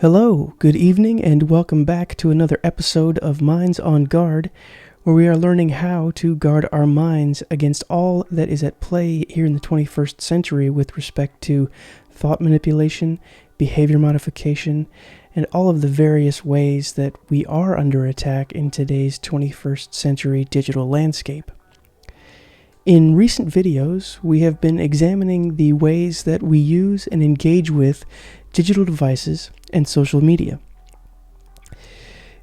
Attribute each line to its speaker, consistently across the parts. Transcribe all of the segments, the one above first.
Speaker 1: Hello, good evening, and welcome back to another episode of Minds on Guard, where we are learning how to guard our minds against all that is at play here in the 21st century with respect to thought manipulation, behavior modification, and all of the various ways that we are under attack in today's 21st century digital landscape. In recent videos, we have been examining the ways that we use and engage with digital devices and social media.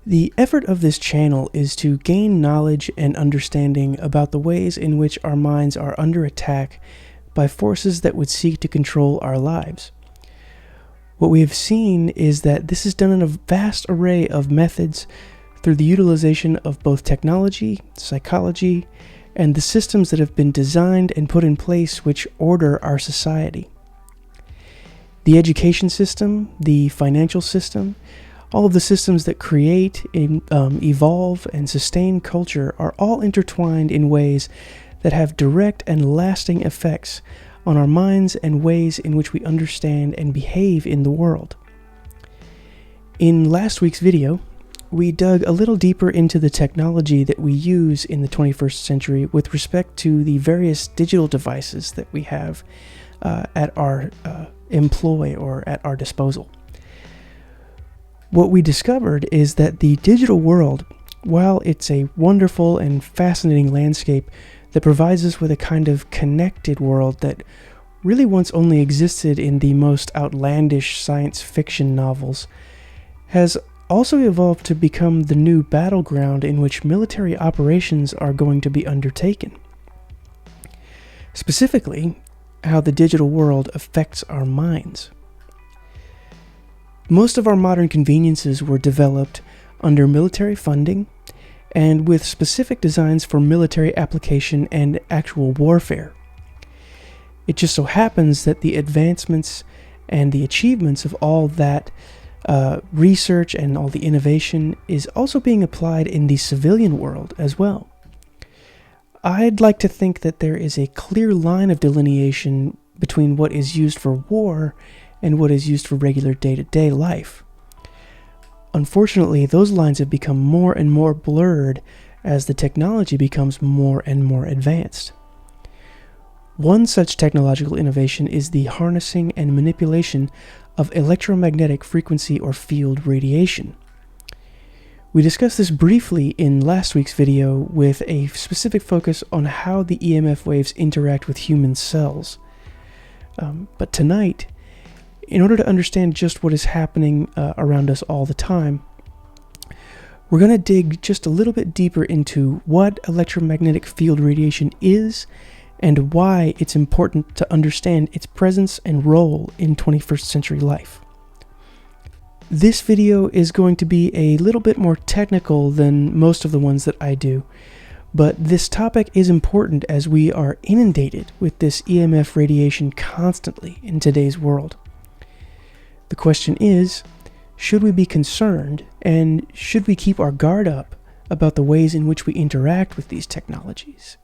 Speaker 1: The effort of this channel is to gain knowledge and understanding about the ways in which our minds are under attack by forces that would seek to control our lives. What we have seen is that this is done in a vast array of methods through the utilization of both technology, psychology, and the systems that have been designed and put in place which order our society. The education system, the financial system, all of the systems that create, evolve, and sustain culture are all intertwined in ways that have direct and lasting effects on our minds and ways in which we understand and behave in the world. In last week's video, we dug a little deeper into the technology that we use in the 21st century with respect to the various digital devices that we have at our employ or at our disposal. What we discovered is that the digital world, while it's a wonderful and fascinating landscape that provides us with a kind of connected world that really once only existed in the most outlandish science fiction novels, has also evolved to become the new battleground in which military operations are going to be undertaken. Specifically, how the digital world affects our minds. Most of our modern conveniences were developed under military funding and with specific designs for military application and actual warfare. It just so happens that the advancements and the achievements of all that research and all the innovation is also being applied in the civilian world as well. I'd like to think that there is a clear line of delineation between what is used for war and what is used for regular day-to-day life. Unfortunately, those lines have become more and more blurred as the technology becomes more and more advanced. One such technological innovation is the harnessing and manipulation of electromagnetic frequency or field radiation. We discussed this briefly in last week's video with a specific focus on how the EMF waves interact with human cells. But tonight, in order to understand just what is happening around us all the time, we're going to dig just a little bit deeper into what electromagnetic field radiation is and why it's important to understand its presence and role in 21st century life. This video is going to be a little bit more technical than most of the ones that I do, but this topic is important as we are inundated with this EMF radiation constantly in today's world. The question is, should we be concerned and should we keep our guard up about the ways in which we interact with these technologies?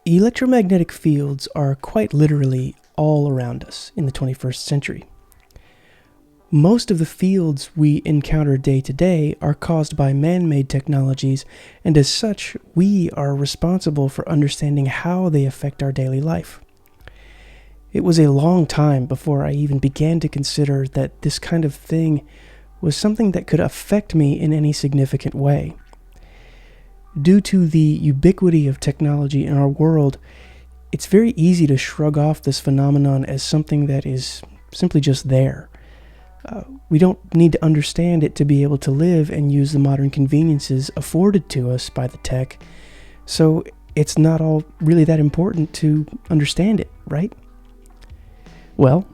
Speaker 1: Electromagnetic fields are quite literally all around us in the 21st century. Most of the fields we encounter day to day are caused by man-made technologies, and as such, we are responsible for understanding how they affect our daily life. It was a long time before I even began to consider that this kind of thing was something that could affect me in any significant way. Due to the ubiquity of technology in our world, it's very easy to shrug off this phenomenon as something that is simply just there. We don't need to understand it to be able to live and use the modern conveniences afforded to us by the tech, so it's not all really that important to understand it, right? Well,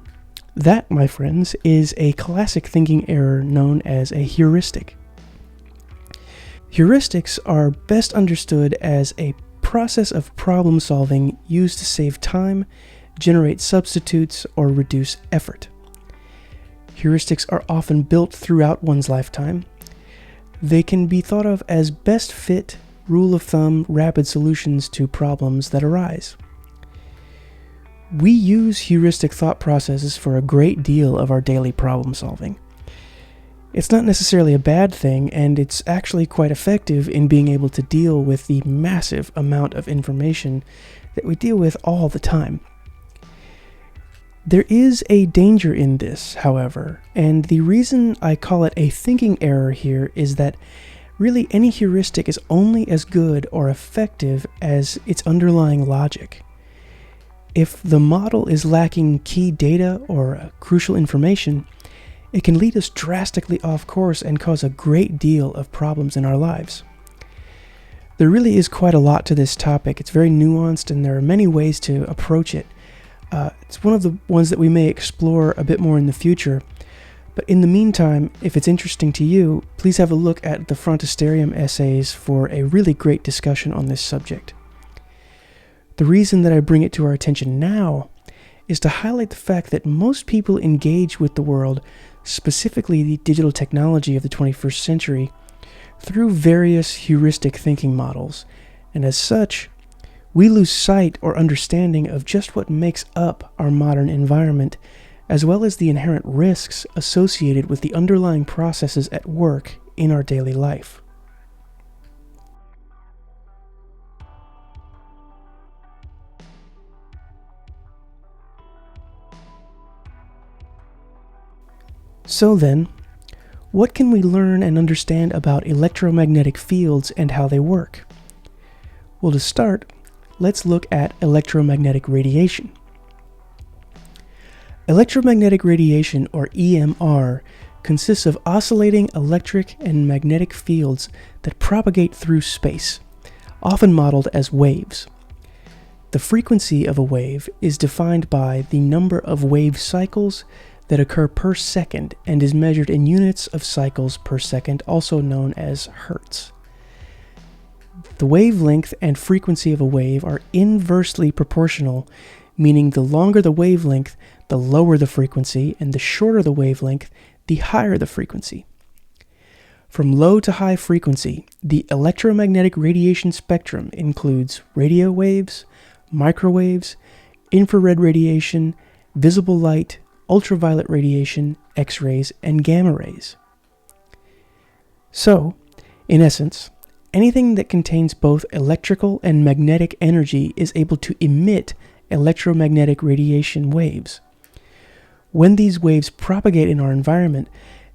Speaker 1: that, my friends, is a classic thinking error known as a heuristic. Heuristics are best understood as a process of problem solving used to save time, generate substitutes, or reduce effort. Heuristics are often built throughout one's lifetime. They can be thought of as best fit, rule of thumb, rapid solutions to problems that arise. We use heuristic thought processes for a great deal of our daily problem solving. It's not necessarily a bad thing, and it's actually quite effective in being able to deal with the massive amount of information that we deal with all the time. There is a danger in this, however, and the reason I call it a thinking error here is that really any heuristic is only as good or effective as its underlying logic. If the model is lacking key data or crucial information, it can lead us drastically off course and cause a great deal of problems in our lives. There really is quite a lot to this topic. It's very nuanced, and there are many ways to approach it. It's one of the ones that we may explore a bit more in the future. But in the meantime, if it's interesting to you, please have a look at the Frontisterium essays for a really great discussion on this subject. The reason that I bring it to our attention now is to highlight the fact that most people engage with the world, specifically the digital technology of the 21st century, through various heuristic thinking models, and as such, we lose sight or understanding of just what makes up our modern environment, as well as the inherent risks associated with the underlying processes at work in our daily life. So then, what can we learn and understand about electromagnetic fields and how they work? Well, to start, let's look at electromagnetic radiation. Electromagnetic radiation, or EMR, consists of oscillating electric and magnetic fields that propagate through space, often modeled as waves. The frequency of a wave is defined by the number of wave cycles that occur per second and is measured in units of cycles per second, also known as hertz. The wavelength and frequency of a wave are inversely proportional, meaning the longer the wavelength, the lower the frequency, and the shorter the wavelength, the higher the frequency. From low to high frequency, the electromagnetic radiation spectrum includes radio waves, microwaves, infrared radiation, visible light, ultraviolet radiation, X-rays, and gamma rays. So, in essence, anything that contains both electrical and magnetic energy is able to emit electromagnetic radiation waves. When these waves propagate in our environment,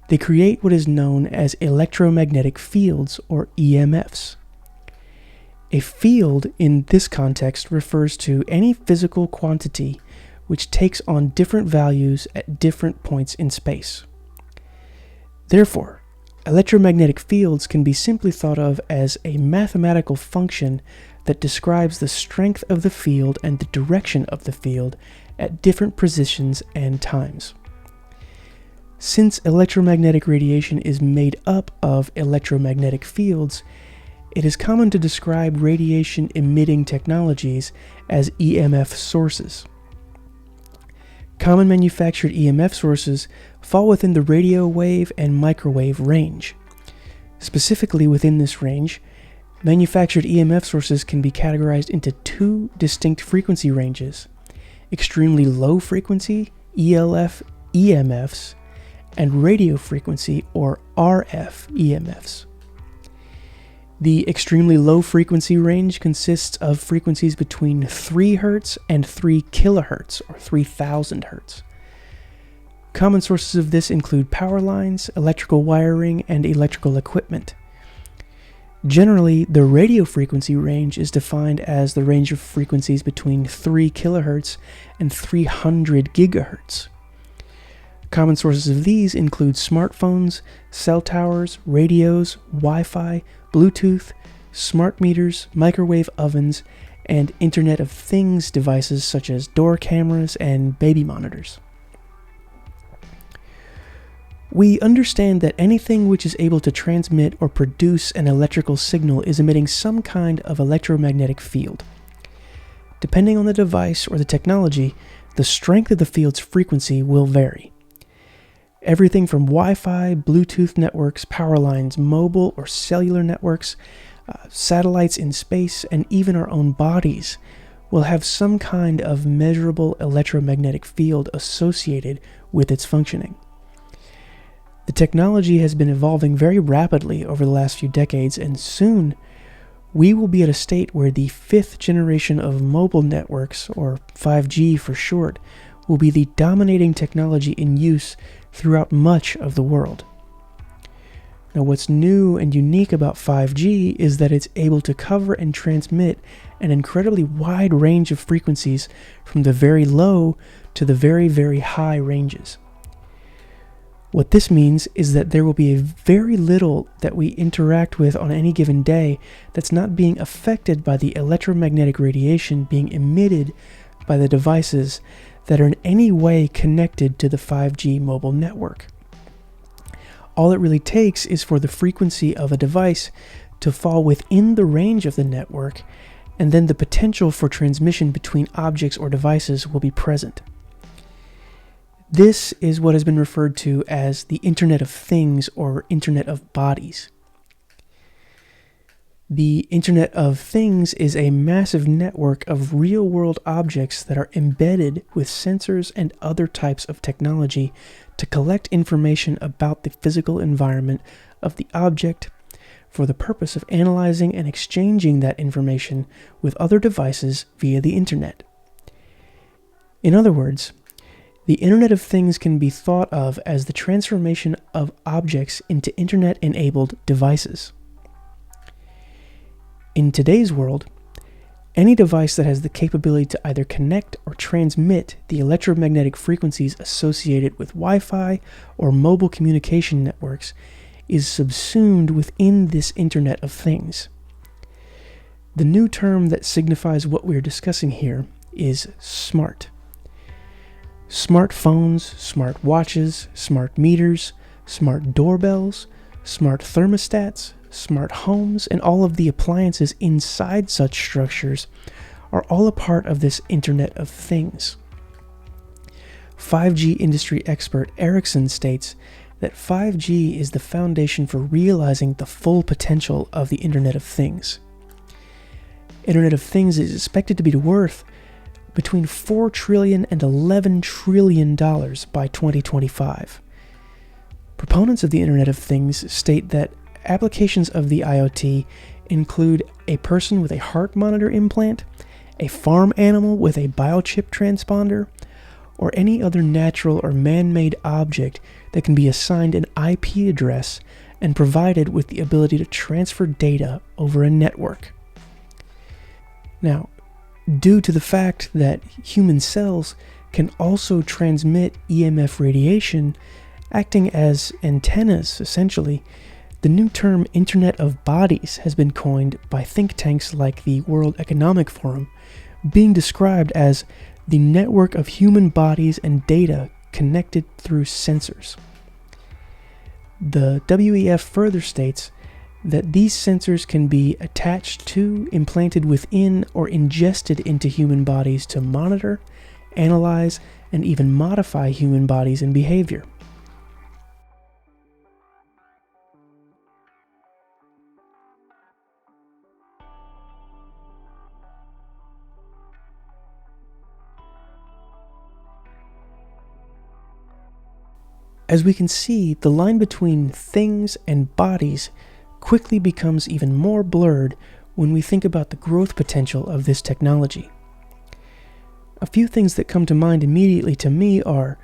Speaker 1: they create what is known as electromagnetic fields, or EMFs. A field in this context refers to any physical quantity which takes on different values at different points in space. Therefore, electromagnetic fields can be simply thought of as a mathematical function that describes the strength of the field and the direction of the field at different positions and times. Since electromagnetic radiation is made up of electromagnetic fields, it is common to describe radiation-emitting technologies as EMF sources. Common manufactured EMF sources fall within the radio wave and microwave range. Specifically within this range, manufactured EMF sources can be categorized into two distinct frequency ranges: extremely low frequency, ELF EMFs, and radio frequency, or RF EMFs. The extremely low frequency range consists of frequencies between 3 Hz and 3 kHz, or 3000 Hz. Common sources of this include power lines, electrical wiring, and electrical equipment. Generally, the radio frequency range is defined as the range of frequencies between 3 kHz and 300 GHz. Common sources of these include smartphones, cell towers, radios, Wi-Fi, Bluetooth, smart meters, microwave ovens, and Internet of Things devices such as door cameras and baby monitors. We understand that anything which is able to transmit or produce an electrical signal is emitting some kind of electromagnetic field. Depending on the device or the technology, the strength of the field's frequency will vary. Everything from Wi-Fi, Bluetooth networks, power lines, mobile or cellular networks, satellites in space, and even our own bodies will have some kind of measurable electromagnetic field associated with its functioning. The technology has been evolving very rapidly over the last few decades, and soon we will be at a state where the 5th generation of mobile networks, or 5G for short, will be the dominating technology in use throughout much of the world. Now, what's new and unique about 5G is that it's able to cover and transmit an incredibly wide range of frequencies from the very low to the very, very high ranges. What this means is that there will be very little that we interact with on any given day that's not being affected by the electromagnetic radiation being emitted by the devices that are in any way connected to the 5G mobile network. All it really takes is for the frequency of a device to fall within the range of the network, and then the potential for transmission between objects or devices will be present. This is what has been referred to as the Internet of Things or Internet of Bodies. The Internet of Things is a massive network of real-world objects that are embedded with sensors and other types of technology to collect information about the physical environment of the object for the purpose of analyzing and exchanging that information with other devices via the Internet. In other words, the Internet of Things can be thought of as the transformation of objects into Internet-enabled devices. In today's world, any device that has the capability to either connect or transmit the electromagnetic frequencies associated with Wi-Fi or mobile communication networks is subsumed within this Internet of Things. The new term that signifies what we're discussing here is smart. Smartphones, smart watches, smart meters, smart doorbells, smart thermostats, smart homes, and all of the appliances inside such structures are all a part of this Internet of Things. 5G industry expert Ericsson states that 5G is the foundation for realizing the full potential of the Internet of Things. Internet of Things is expected to be worth between $4 trillion and $11 trillion by 2025. Proponents of the Internet of Things state that applications of the IoT include a person with a heart monitor implant, a farm animal with a biochip transponder, or any other natural or man-made object that can be assigned an IP address and provided with the ability to transfer data over a network. Now, due to the fact that human cells can also transmit EMF radiation, acting as antennas essentially, the new term Internet of Bodies has been coined by think tanks like the World Economic Forum, being described as the network of human bodies and data connected through sensors. The WEF further states that these sensors can be attached to, implanted within, or ingested into human bodies to monitor, analyze, and even modify human bodies and behavior. As we can see, the line between things and bodies quickly becomes even more blurred when we think about the growth potential of this technology. A few things that come to mind immediately to me are,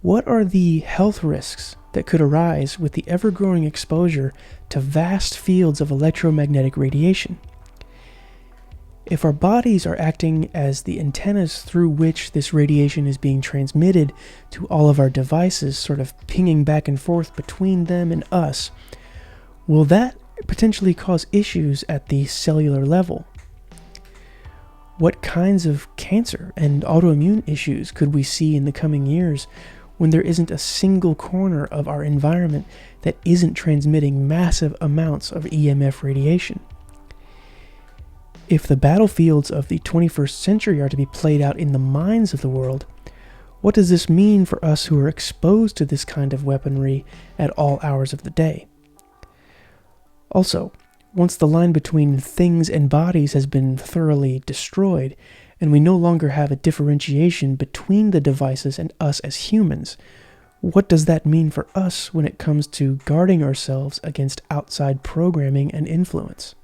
Speaker 1: what are the health risks that could arise with the ever-growing exposure to vast fields of electromagnetic radiation? If our bodies are acting as the antennas through which this radiation is being transmitted to all of our devices, sort of pinging back and forth between them and us, will that potentially cause issues at the cellular level? What kinds of cancer and autoimmune issues could we see in the coming years when there isn't a single corner of our environment that isn't transmitting massive amounts of EMF radiation? If the battlefields of the 21st century are to be played out in the minds of the world, what does this mean for us who are exposed to this kind of weaponry at all hours of the day? Also, once the line between things and bodies has been thoroughly destroyed, and we no longer have a differentiation between the devices and us as humans, what does that mean for us when it comes to guarding ourselves against outside programming and influence?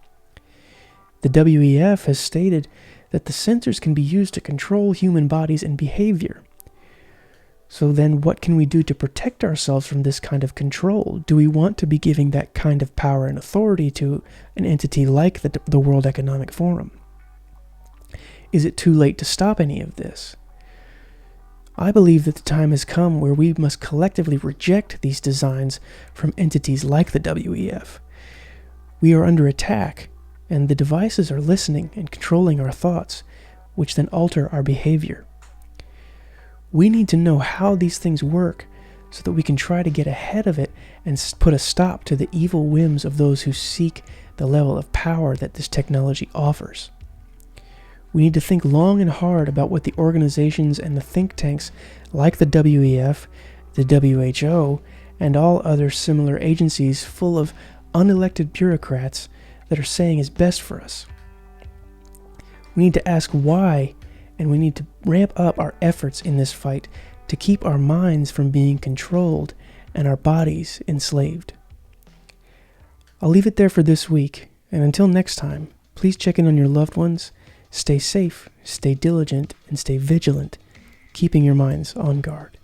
Speaker 1: The WEF has stated that the sensors can be used to control human bodies and behavior. So then what can we do to protect ourselves from this kind of control? Do we want to be giving that kind of power and authority to an entity like the World Economic Forum? Is it too late to stop any of this? I believe that the time has come where we must collectively reject these designs from entities like the WEF. We are under attack, and the devices are listening and controlling our thoughts, which then alter our behavior. We need to know how these things work so that we can try to get ahead of it and put a stop to the evil whims of those who seek the level of power that this technology offers. We need to think long and hard about what the organizations and the think tanks like the WEF, the WHO, and all other similar agencies full of unelected bureaucrats that are saying is best for us. We need to ask why, and we need to ramp up our efforts in this fight to keep our minds from being controlled and our bodies enslaved. I'll leave it there for this week, and until next time, please check in on your loved ones, stay safe, stay diligent, and stay vigilant, keeping your minds on guard.